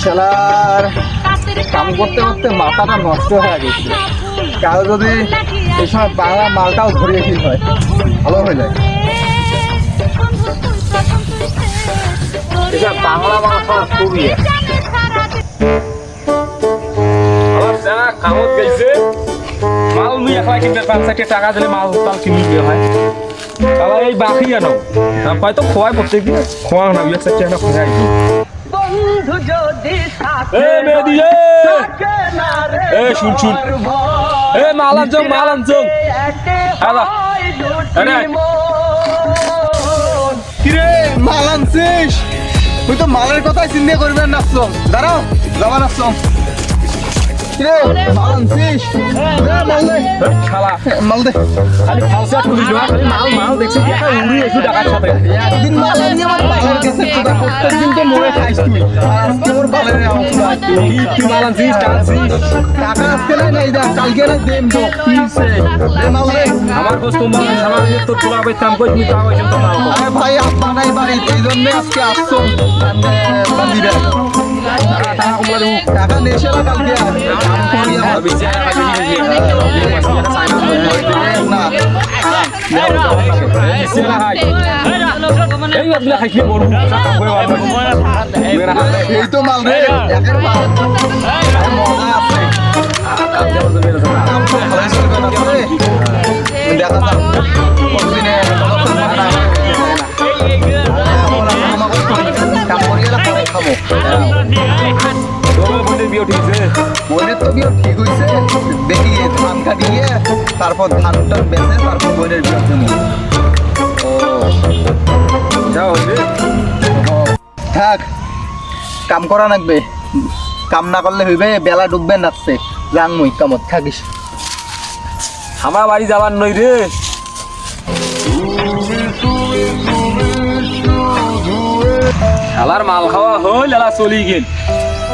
শালার কাম করতে করতে মাথাটা নষ্ট হয়ে গেছে। কারো যদি এই সময় বাংলা মালটাও ধরিয়ে ফিল হয়, ভালো হয়ে যায়। এটা বাংলা মাল খাওয়া খুবই আবার যারা কামত গেছে মাল মুই একলা কিনতে 5-4 টাকা দিলে মাল তাল কিনে দিয়ে হয়। তাহলে এই বাকি আনো হয়তো খোয়াই প্রত্যেক দিন খোয়া না 1-4 টাকা খোয়াই বন্ধু যদি এ মেদি এ শুন শুন এ মালান জং আলা আরে কিরে মাল আনছিস? তুই তো মালের কথাই চিন্তা করবেন না। দাঁড়াও যাবার আসলাম। কিরে মাল আনছিস? মাল দে শালা মাল দে। খালি খালসা ঠুলি না খালি মাল দেখছিস কি একটা উড়ি একটু টাকার সাথে একদিন মাল আনিয়ে আমার বালের কাছে খোদা, প্রত্যেকদিন তো মরে খাইস তুই। আর আজকে আমার বালের কি মাল আনছিস টাকা আজকে নাই যা, কালকে না দেম তো। কি হইছে? দে মাল দে। আমার কোস তোমার সামান তো তোলা পাইতাম কই তুমি তাও হইছো তোমার আরে ভাই আপা নাই বাড়ি, এই জন্য আজকে আসছো বান্দিরা। টাকা কমলা দেবো টাকা নেছে না কালকে কাম করি আমার বিচার পাইছি না সিলা হাই এই আপনি খাইলে বড় কাম করে আর মেরা এই তো মাল রে একের মাল মজা আছে। কাম তো ভালো চলবে না তো রে। দেখা যাক কতদিনে কাম করি এলা পরে খাবো। তোমার বন্ধু বিয়ে ঠিকছে বোনের তো বিয়ে ঠিক হয়েছে, দেখি ধান কাটিয়ে তারপর ধানটা বেচে তারপর বোনের বিয়ে দেবো। ও যাও রে থাক, কাম করা লাগবে। কাম না করলে হইবে, বেলা ডুববে নাচছে। যাং মুই কামত থাকিস। আমার বাড়ি যাবার নই রে শালার মাল খাওয়া হল এলা চলি গেল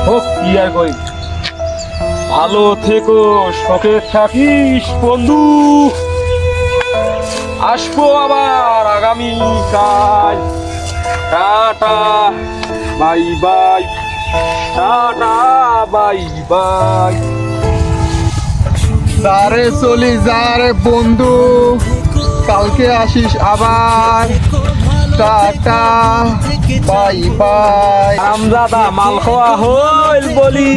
হোক কি আর কই ভালো থেকো শখে থাকিস বন্ধু আসবো আবার আগামী কাল tata bye bye tata bye bye যারে চলি যারে বন্ধু, কালকে আসিস আবার। Tata bye bye. আমজাদা মাল খাওয়া হইল বলি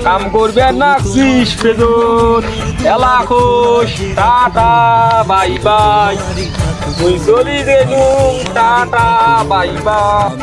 কাম করবে আর নাকছিস পেজত এলা খোশ টাটা বাই বাই তুই চলি গেলুম টাটা বাই বাই